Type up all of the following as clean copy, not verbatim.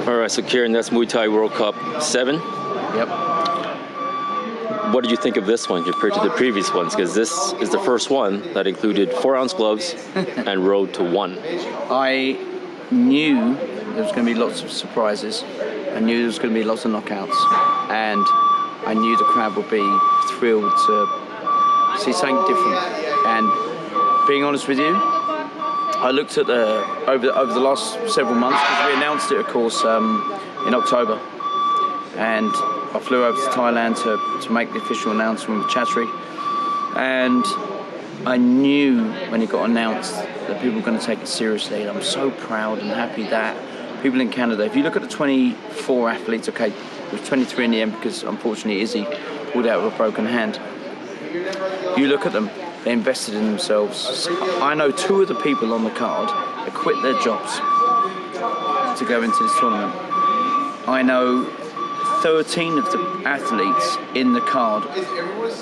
All right, so Kieran, that's Muay Thai World Cup 7. Yep. What did you think of this one compared to the previous ones? Because this is the first one that included 4-ounce gloves and road to 1. I knew there was going to be lots of surprises. I knew there was going to be lots of knockouts. And I knew the crowd would be thrilled to see something different. And being honest with you, I looked at over the last several months, because we announced it, of course, in October. And I flew over to Thailand to make the official announcement with Mcclatchie. And I knew when it got announced that people were going to take it seriously. And I'm so proud and happy that people in Canada, if you look at the 24 athletes, okay, it was 23 in the end because unfortunately Izzy pulled out with a broken hand. You look at them, they invested in themselves. I know 2 of the people on the card that quit their jobs to go into this tournament. I know 13 of the athletes in the card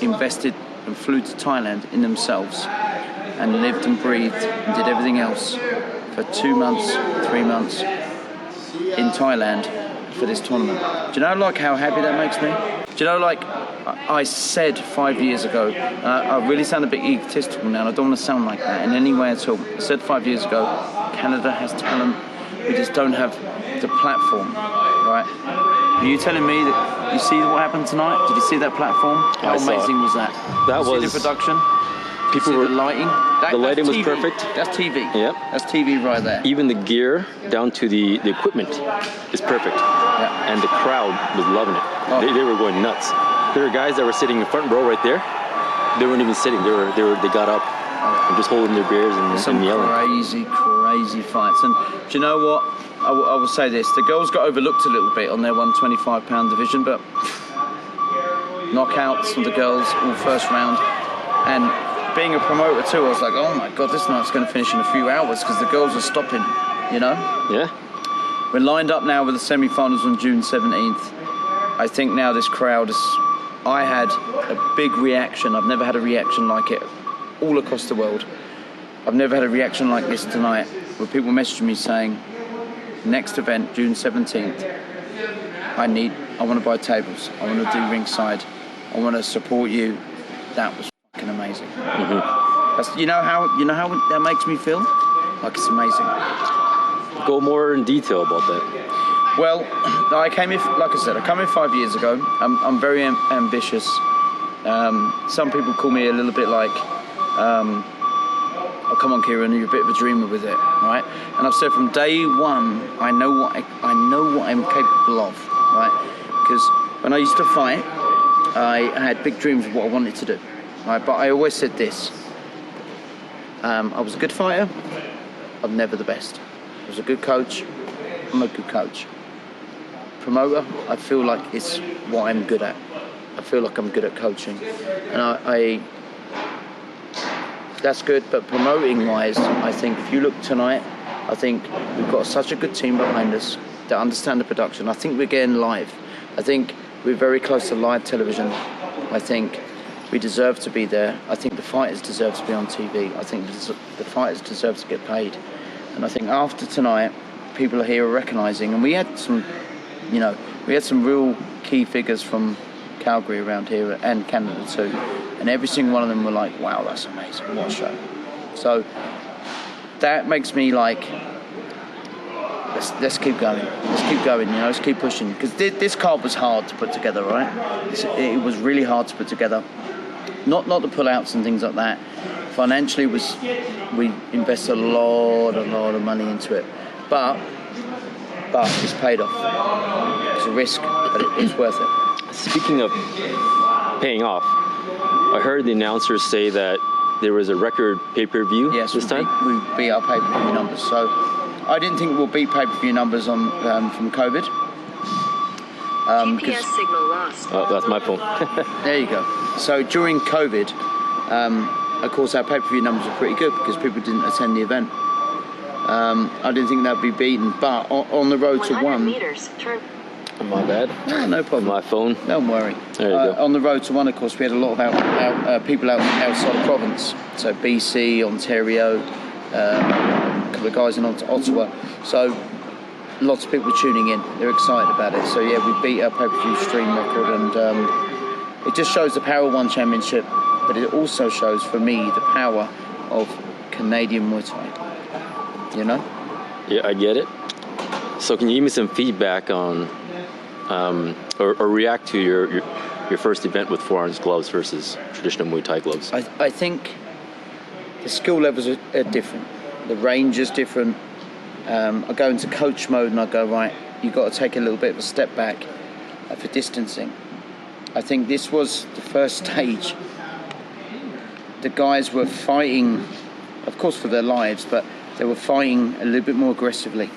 invested and flew to Thailand in themselves and lived and breathed and did everything else for 2 months, 3 months in Thailand for this tournament. Do you know, like, how happy that makes me? Do you know, like, I said 5 years ago, and I really sound a bit egotistical now, and I don't want to sound like that in any way at all. I said 5 years ago, Canada has talent, we just don't have the platform, right? Are you telling me that you see what happened tonight? Did you see that platform? How amazing was that? That was the production. People were the lighting. The lighting was perfect. That's TV. Yep. That's TV right there. Even the gear down to the equipment is perfect. Yeah. And the crowd was loving it. Oh. They were going nuts. There were guys that were sitting in the front row right there. They weren't even sitting. They got up and just holding their beers and yelling. Crazy fights. And do you know what? I will say this: the girls got overlooked a little bit on their 125-pound division, but knockouts from the girls all first round. And being a promoter too, I was like, oh my God, this night's going to finish in a few hours because the girls are stopping, you know? Yeah. We're lined up now with the semi-finals on June 17th. I think now this crowd is... I had a big reaction. I've never had a reaction like it all across the world. I've never had a reaction like this tonight, where people messaging me saying, next event, June 17th, I want to buy tables. I want to do ringside. I want to support you. That was fucking amazing. Mm-hmm. You know how that makes me feel? Like it's amazing. Go more in detail about that. Well, I came in 5 years ago. I'm very ambitious. Some people call me a little bit like, oh, come on, Kieran, you're a bit of a dreamer with it, right? And I've said from day one, I know what I'm capable of, right? Because when I used to fight, I had big dreams of what I wanted to do, right? But I always said this: I was a good fighter. I'm never the best. I was a good coach. I'm a good coach. Promoter, I feel like it's what I'm good at. I feel like I'm good at coaching, and I that's good. But promoting wise, I think if you look tonight, I think we've got such a good team behind us that understand the production. I think we're getting live. I think we're very close to live television. I think we deserve to be there. I think the fighters deserve to be on TV. I think the fighters deserve to get paid. And I think after tonight, people here are recognising, and we had some real key figures from Calgary around here and Canada too. And every single one of them were like, wow, that's amazing, what a show. So that makes me like, let's keep going. Let's keep going, let's keep pushing. Because this card was hard to put together, right? It was really hard to put together. Not the pullouts and things like that. Financially, we invested a lot of money into it. But it's paid off. It's a risk, but it's worth it. Speaking of paying off, I heard the announcers say that there was a record pay-per-view this time. We beat our pay-per-view numbers. So I didn't think we'll beat pay-per-view numbers on from COVID. GPS signal lost. Oh, that's my phone. There you go. So during COVID, of course, our pay-per-view numbers were pretty good because people didn't attend the event. I didn't think that'd be beaten, but on the road to 100 meters, turn. My bad. No problem. My phone. Don't worry. There you go. On the road to 1, of course, we had a lot of people outside the province. So BC, Ontario, a couple of guys in Ottawa. So lots of people tuning in. They're excited about it. So yeah, we beat our pay-per-view stream record, and it just shows the power of one championship, but it also shows for me the power of Canadian Muay Thai. You know? Yeah, I get it. So can you give me some feedback on, or react to your first event with 4-ounce gloves versus traditional Muay Thai gloves? I think the skill levels are different. The range is different. I go into coach mode and I go, right, you've got to take a little bit of a step back for distancing. I think this was the first stage. The guys were fighting, of course, for their lives, but they were fighting a little bit more aggressively.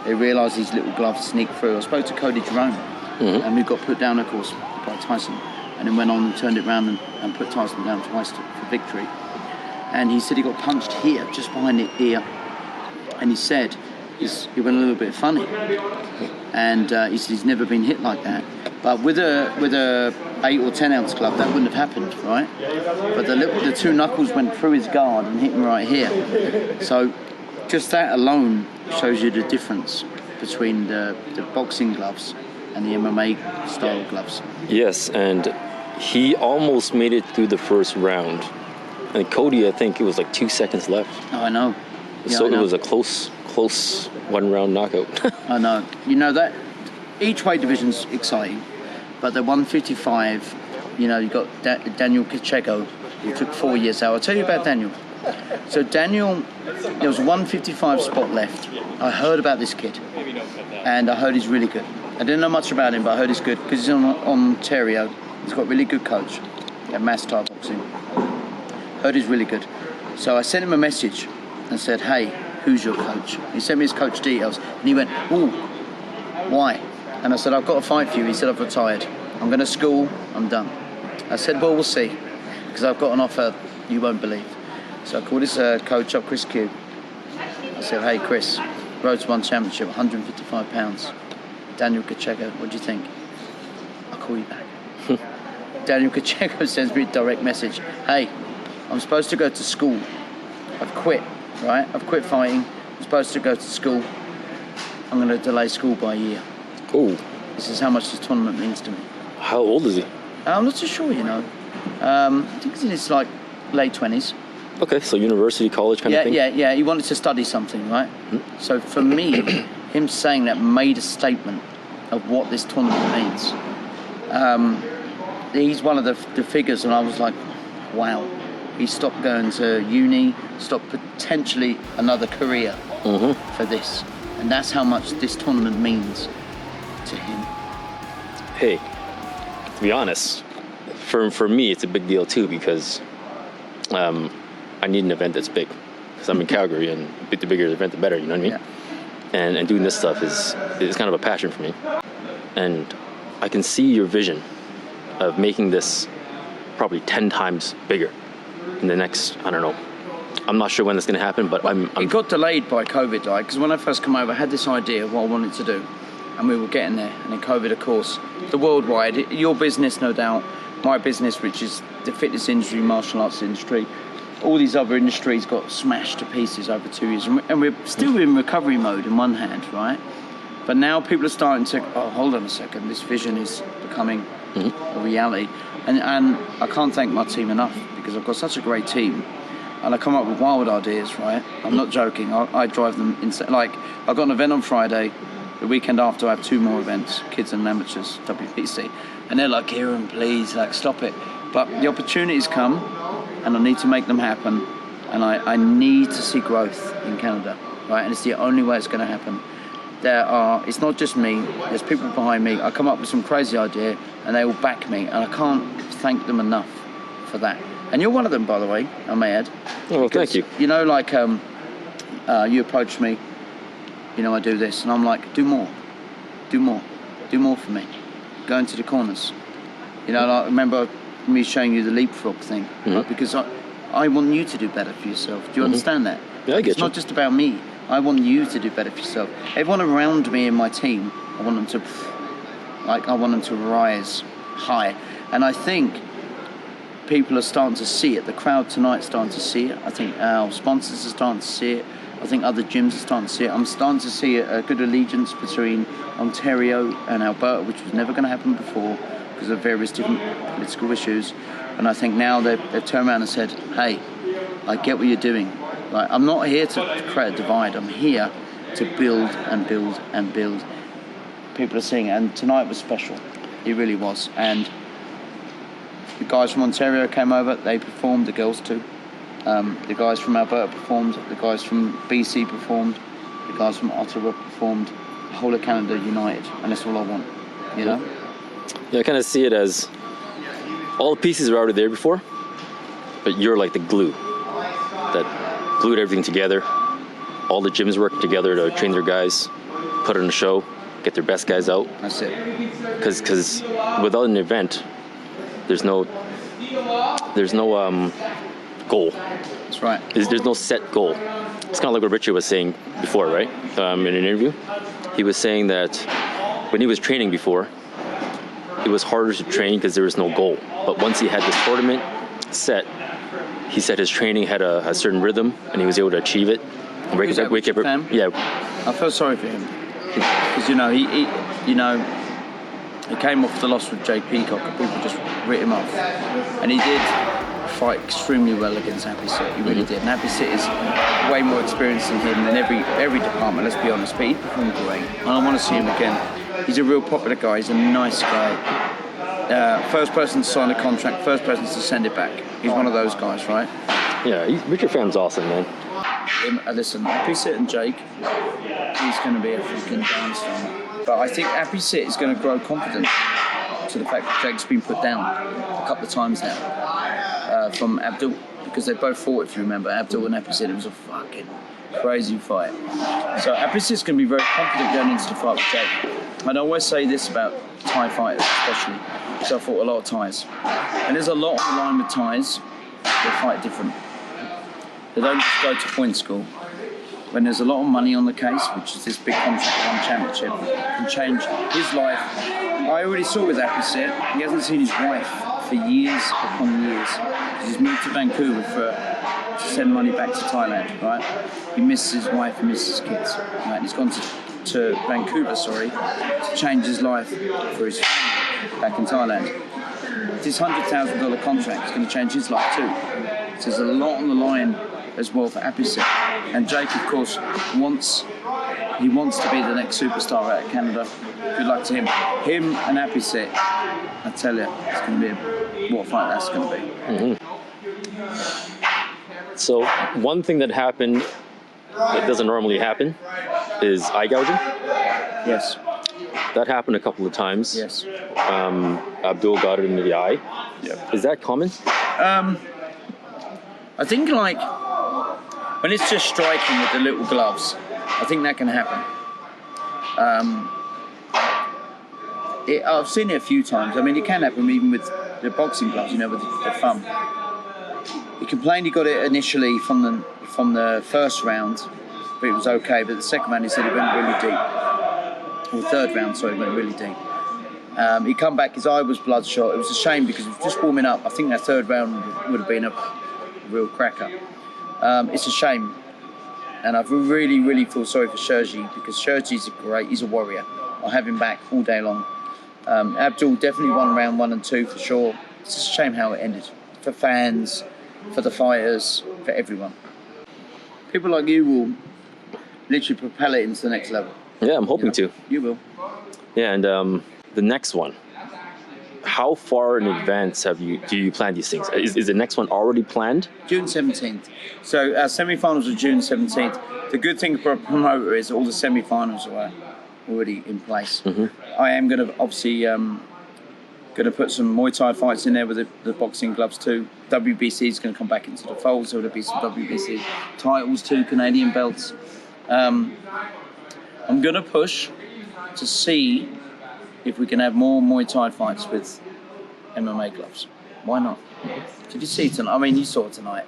They realised these little gloves sneak through. I spoke to Cody Jerome, and we got put down, of course, by Tyson, and then went on and turned it around and put Tyson down twice for victory. And he said he got punched here, just behind the ear, and he said he went a little bit funny, and he said he's never been hit like that. But with a 8 or 10 ounce glove, that wouldn't have happened, right? But the two knuckles went through his guard and hit him right here. So just that alone shows you the difference between the boxing gloves and the MMA style gloves. Yes, and he almost made it through the first round. And Cody, I think it was like 2 seconds left. Oh, I know. Yeah, so I know. It was a close 1-round knockout. I know. You know that each weight division's exciting, but the 155, you know, you got Daniel Kachego, who took 4 years out. I'll tell you about Daniel. So Daniel, there was a 155 spot left. I heard about this kid, and I heard he's really good. I didn't know much about him, but I heard he's good because he's in Ontario. He's got a really good coach at Mass Thai Boxing. Heard he's really good. So I sent him a message and said, hey, who's your coach? He sent me his coach details, and he went, ooh, why? And I said, I've got a fight for you. He said, I've retired. I'm going to school. I'm done. I said, well, we'll see, because I've got an offer you won't believe. So I called his coach up, Chris Q. I said, hey, Chris, Road to One Championship, 155 pounds. Daniel Kachego, what do you think? I'll call you back. Daniel Kachego sends me a direct message. Hey, I'm supposed to go to school. I've quit, right? I've quit fighting. I'm supposed to go to school. I'm going to delay school by a year. Oh. This is how much this tournament means to me. How old is he? I'm not too sure, you know. I think he's in his like late 20s. Okay, so university, college kind of thing? Yeah. He wanted to study something, right? Mm-hmm. So for me, him saying that made a statement of what this tournament means. He's one of the figures, and I was like, wow. He stopped going to uni, stopped potentially another career for this. And that's how much this tournament means to him. Hey, to be honest, for me, it's a big deal too, because I need an event that's big. Because I'm in Calgary, and the bigger the event, the better, you know what I mean? Yeah. And doing this stuff is kind of a passion for me. And I can see your vision of making this probably 10 times bigger in the next, I don't know. I'm not sure when it's going to happen, but I'm... It got delayed by COVID, like, because when I first came over, I had this idea of what I wanted to do, and we were getting there. And then COVID, of course, the worldwide, your business, no doubt, my business, which is the fitness industry, martial arts industry, all these other industries got smashed to pieces over 2 years, and we're still in recovery mode in one hand, right? But now people are starting to, hold on a second, this vision is becoming a reality. And I can't thank my team enough, because I've got such a great team. And I come up with wild ideas, right? I'm not joking. I drive them insane. Like, I've got an event on Friday. The weekend after, I have 2 more events, kids and amateurs, WPC. And they're like, Kieran, please, like, stop it. But the opportunities come, and I need to make them happen. And I need to see growth in Canada, right? And it's the only way it's going to happen. It's not just me, there's people behind me. I come up with some crazy idea, and they all back me. And I can't thank them enough for that. And you're one of them, by the way, I may add. Oh, well, thank you. You know, like, you approached me, you know, I do this, and I'm like, do more for me. Go into the corners. You know, like, remember me showing you the leapfrog thing, right? Because I want you to do better for yourself. Do you understand that? Yeah, I get It's you. not just about me. I want you to do better for yourself. Everyone around me in my team, I want them to rise high. And I think people are starting to see it. The crowd tonight's starting to see it. I think our sponsors are starting to see it. I think other gyms are starting to see it. I'm starting to see a good allegiance between Ontario and Alberta, which was never going to happen before because of various different political issues. And I think now they've turned around and said, hey, I get what you're doing. Like, I'm not here to create a divide. I'm here to build and build and build. People are seeing it, and tonight was special. It really was. And the guys from Ontario came over. They performed, the girls too. The guys from Alberta performed. The guys from BC performed. The guys from Ottawa performed. The whole of Canada united, and that's all I want. You know? Yeah, I kind of see it as all the pieces are already there before, but you're like the glue that glued everything together. All the gyms work together to train their guys, put on a show, get their best guys out. That's it. Because without an event, there's no goal. That's right. There's no set goal. It's kind of like what Richard was saying before, right? In an interview, he was saying that when he was training before, it was harder to train because there was no goal. But once he had this tournament set, he said his training had a certain rhythm, and he was able to achieve it. Wake up. Yeah. I feel sorry for him because he came off the loss with Jake Peacock, and people just writ him off, and he did fight extremely well against Happy Sit. He really did. And Happy Sit is way more experienced than him in every department. Let's be honest. But he performed great, and I want to see him again. He's a real popular guy. He's a nice guy. First person to sign a contract. First person to send it back. He's one of those guys, right? Yeah. Richard Pham's awesome, man. Listen, Happy Sit and Jake, he's going to be a freaking dance. But I think Happy Sit is going to grow confident to the fact that Jake's been put down a couple of times now from Abdul, because they both fought, if you remember, Abdul and Happy Sit. It was a fucking crazy fight. So Happy Sit's going to be very confident going into the fight with Jake. And I always say this about Thai fighters, especially, because I fought a lot of Thais. And there's a lot on the line with Thais. They fight different. They don't just go to point school. When there's a lot of money on the case, which is this big contract, one championship, can change his life. I already saw with Happy Sit, he hasn't seen his wife for years upon years. He's moved to Vancouver to send money back to Thailand, right? He misses his wife, he misses his kids, right? And he's gone to Vancouver, to change his life for his family back in Thailand. This $100,000 contract is going to change his life too. So there's a lot on the line as well for Happy Sit. And Jake, of course, wants to be the next superstar out of Canada. Good luck to him. Him and Happy Sit, I tell you, it's going to be what a fight that's going to be. Mm-hmm. So one thing that happened that doesn't normally happen is eye gouging. Yes. That happened a couple of times. Yes. Abdul got it into the eye. Yeah. Is that common? I think when it's just striking with the little gloves, I think that can happen. I've seen it a few times. I mean, it can happen even with the boxing gloves, with the thumb. He complained he got it initially from the first round, but it was okay. But the second round, he said it went really deep. Or third round, sorry, it went really deep. He come back, his eye was bloodshot. It was a shame because it was just warming up. I think that third round would have been a real cracker. It's a shame. And I really, really feel sorry for Sergi because Sergi's he's a warrior. I'll have him back all day long. Abdul definitely won round 1 and 2 for sure. It's just a shame how it ended. For fans, for the fighters, for everyone. People like you will literally propel it into the next level. Yeah, I'm hoping to. You will. Yeah, and the next one. How far in advance do you plan these things? Is the next one already planned? June 17th. So our semi-finals are June 17th. The good thing for a promoter is all the semi-finals are already in place. Mm-hmm. I am going to obviously put some Muay Thai fights in there with the boxing gloves too. WBC is going to come back into the fold, so there'll be some WBC titles too, Canadian belts. I'm going to push to see if we can have more Muay Thai fights with MMA gloves. Why not? Did you see tonight? I mean, you saw it tonight.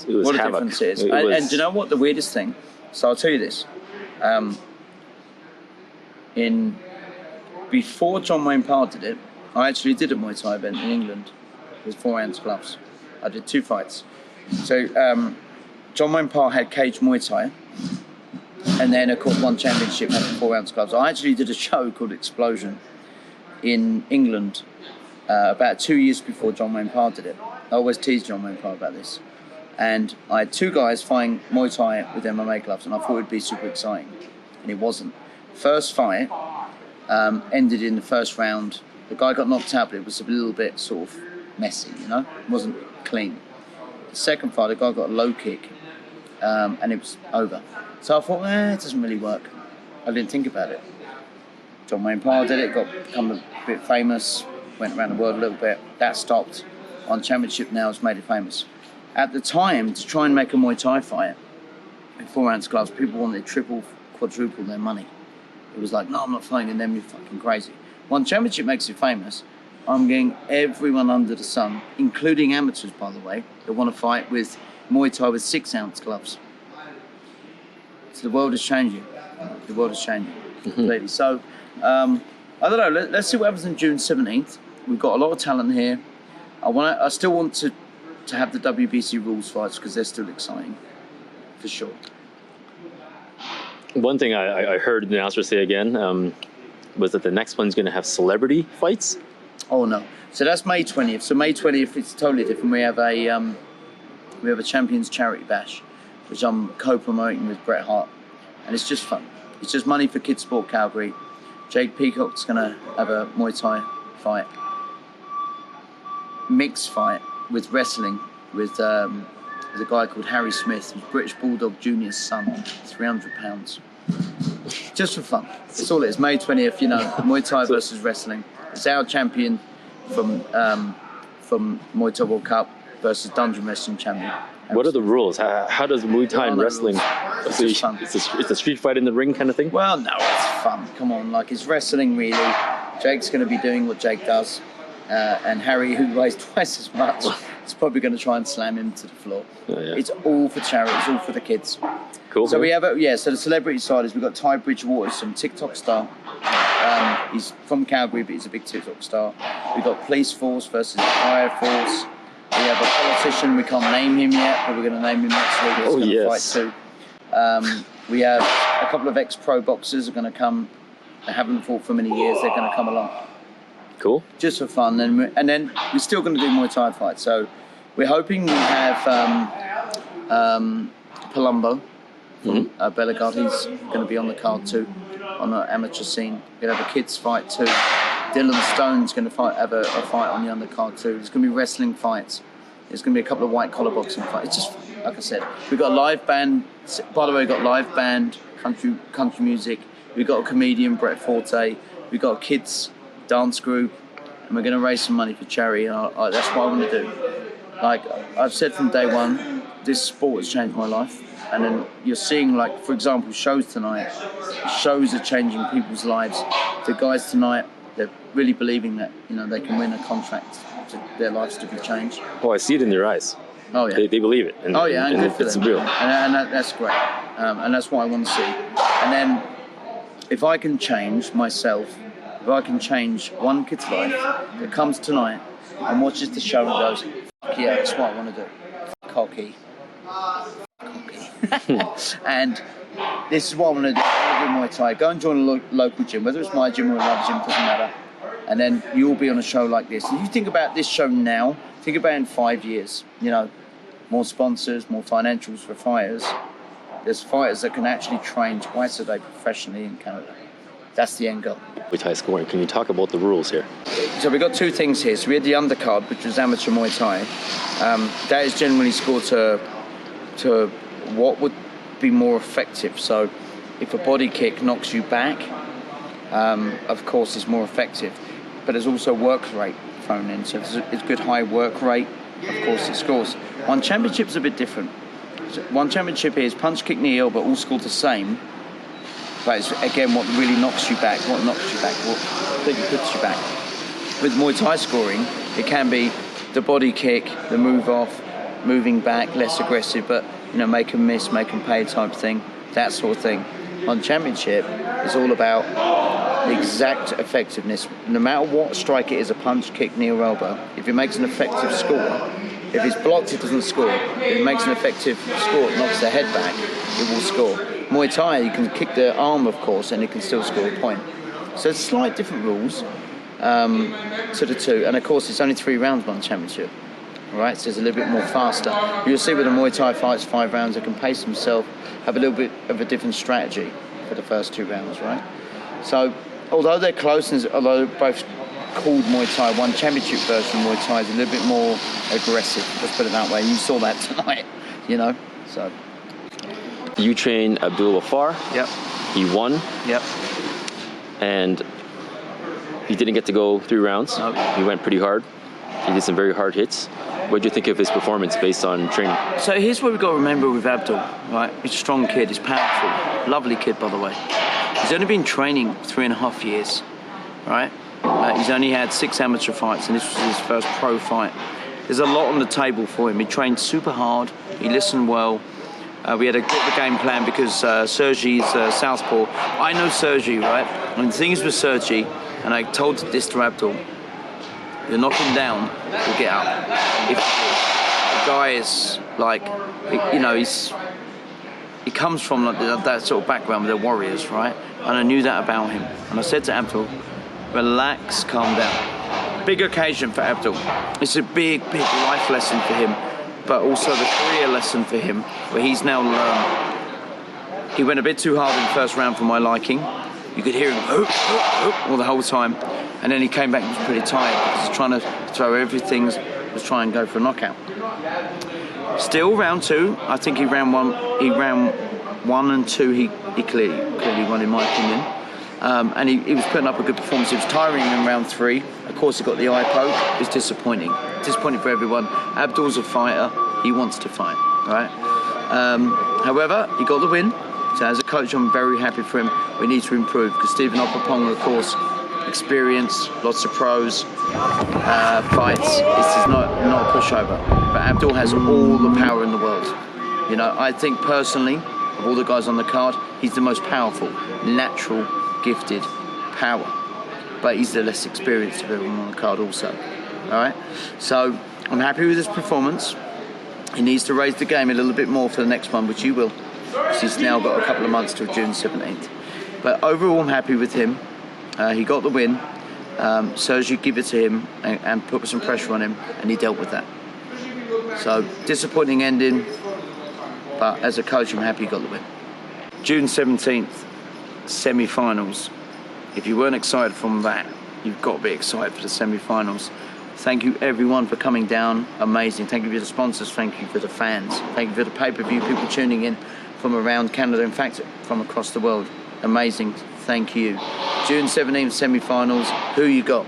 It was what a havoc. difference it is. And do you know what the weirdest thing? So I'll tell you this. Before John Wayne Parr did it, I actually did a Muay Thai event in England with 4-ounce gloves. I did 2 fights. So John Wayne Parr had cage Muay Thai, And then, of course, one championship had 4-ounce gloves. I actually did a show called Explosion in England about 2 years before John Wayne Parr did it. I always tease John Wayne Parr about this. And I had 2 guys fighting Muay Thai with MMA gloves, and I thought it'd be super exciting. And it wasn't. First fight ended in the first round. The guy got knocked out, but it was a little bit sort of messy, you know? It wasn't clean. The second fight, the guy got a low kick, and it was over. So I thought, it doesn't really work. I didn't think about it. John Wayne Parr did it, become a bit famous, went around the world a little bit. That stopped. On championship now has made it famous. At the time, to try and make a Muay Thai fight with 4-ounce gloves, people wanted triple, quadruple their money. It was like, no, I'm not fighting them, you're fucking crazy. One championship makes it famous. I'm getting everyone under the sun, including amateurs, by the way, that want to fight with Muay Thai with 6-ounce gloves. So the world is changing. The world is changing completely. So, I don't know, let's see what happens on June 17th. We've got a lot of talent here. I still want to have the WBC rules fights because they're still exciting, for sure. One thing I heard the announcer say again was that the next one's going to have celebrity fights. Oh no! So that's May 20th. So May 20th, it's totally different. We have a Champions Charity Bash, which I'm co-promoting with Bret Hart, and it's just fun. It's just money for Kids Sport Calgary. Jake Peacock's going to have a Muay Thai fight, mixed fight with wrestling with a guy called Harry Smith, who's British Bulldog Junior's son, 300 pounds. Just for fun. That's all it is. May 20th, you know, Muay Thai versus wrestling. It's our champion from Muay Thai World Cup versus Dungeon Wrestling champion. What are the rules? How does Muay Thai and wrestling? It's a street fight in the ring kind of thing? Well, no, it's fun. Come on, like it's wrestling really. Jake's going to be doing what Jake does. And Harry, who weighs twice as much, is probably going to try and slam him to the floor. Oh, yeah. It's all for charity. It's all for the kids. Cool. So we have so the celebrity side is we've got Ty Bridgewater, some TikTok star. He's from Calgary, but he's a big TikTok star. We've got Police Force versus Fire Force. We have a politician, we can't name him yet, but we're going to name him next week. He's going to fight too. We have a couple of ex-pro boxers are going to come. They haven't fought for many years. They're going to come along. Cool. Just for fun, and then we're still going to do Muay Thai fights. So we're hoping we have Palumbo from Bellegarde. He's going to be on the card too, on the amateur scene. We're going to have a kids fight too. Dylan Stone's going to have a fight on the undercard too. There's going to be wrestling fights. There's going to be a couple of white collar boxing fights. It's just like I said. We've got a live band. By the way, we've got live band, country music. We've got a comedian, Brett Forte. We've got a kids dance group, and we're going to raise some money for charity. And that's what I want to do. Like I've said from day one, this sport has changed my life. And then you're seeing, like, for example, shows tonight. Shows are changing people's lives. The guys tonight, they're really believing that, you know, they can win a contract to their lives to be changed. Oh, I see it in their eyes. Oh yeah, they believe it. And, and good for it's them. real. And that's great. And that's what I want to see. And then, if I can change myself, if I can change one kid's life that comes tonight and watches the show and goes, "Fuck yeah, that's what I want to do." Cocky. And this is what I want to do. I want to do Muay Thai. Go and join a local gym, whether it's my gym or another gym, doesn't matter. And then you'll be on a show like this. And you think about this show now, think about it in 5 years. You know, more sponsors, more financials for fighters. There's fighters that can actually train twice a day professionally in Canada. That's the end goal. Muay Thai scoring. Can you talk about the rules here? So we've got two things here. So we had the undercard, which was amateur Muay Thai. That is generally scored to what would be more effective. So if a body kick knocks you back, of course it's more effective. But there's also work rate thrown in. So if it's good high work rate, of course it scores. One championship's a bit different. So one championship is punch, kick, knee, elbow, all scored the same. But it's, again, what really knocks you back, what completely puts you back. With Muay Thai scoring, it can be the body kick, the move off, moving back, less aggressive, but, you know, make them miss, make them pay type thing, that sort of thing. On championship, it's all about the exact effectiveness. No matter what strike it is, a punch, kick, knee or elbow, if it makes an effective score, if it's blocked, it doesn't score. If it makes an effective score, it knocks the head back, it will score. Muay Thai, you can kick the arm, of course, and you can still score a point. So it's slight different rules to the two. And of course, it's only 3 rounds one championship. Right, so it's a little bit more faster. You'll see with the Muay Thai fights, 5 rounds, they can pace themselves, have a little bit of a different strategy for the first 2 rounds, right? So, although they're close, and although they're both called Muay Thai, one championship version of Muay Thai is a little bit more aggressive, let's put it that way. You saw that tonight, you know, so. You trained Abdul Ghaffar. Yep. He won. Yep. And he didn't get to go 3 rounds. Nope. He went pretty hard. He did some very hard hits. What do you think of his performance based on training? So here's what we've got to remember with Abdul, right? He's a strong kid, he's powerful, lovely kid, by the way. He's only been training 3.5 years, right? He's only had 6 amateur fights, and this was his first pro fight. There's a lot on the table for him. He trained super hard, he listened well. We had a bit of a game plan because Sergi's southpaw. I know Sergi, right? And the thing is with Sergi, and I told this to Abdul, you knock him down, he'll get up. If the guy is like, you know, he comes from like that sort of background with the warriors, right? And I knew that about him. And I said to Abdul, relax, calm down. Big occasion for Abdul. It's a big, big life lesson for him, but also the career lesson for him, where he's now learned. He went a bit too hard in the first round for my liking. You could hear him all the whole time. And then he came back and was pretty tired because he's trying to throw everything, was trying to go for a knockout. Still, round 2, I think he ran 1 and 2, he clearly won in my opinion. And he was putting up a good performance. He was tiring in round 3. Of course, he got the eye poke. It was disappointing. Disappointing for everyone. Abdul's a fighter. He wants to fight, right? However, he got the win. So as a coach, I'm very happy for him. We need to improve because Stephen Opapong, of course, experience, lots of pros, fights. This is not a pushover. But Abdul has all the power in the world. You know, I think personally, of all the guys on the card, he's the most powerful, natural, gifted power. But he's the less experienced of everyone on the card also. All right? So I'm happy with his performance. He needs to raise the game a little bit more for the next one, which he will. Because he's now got a couple of months till June 17th. But overall, I'm happy with him. He got the win. Sergi give it to him and put some pressure on him, and he dealt with that. So, disappointing ending, but as a coach, I'm happy he got the win. June 17th, semi-finals. If you weren't excited from that, you've got to be excited for the semi-finals. Thank you, everyone, for coming down. Amazing. Thank you for the sponsors. Thank you for the fans. Thank you for the pay-per-view, people tuning in from around Canada, in fact, from across the world. Amazing. Thank you. June 17th, semi-finals. Who you got?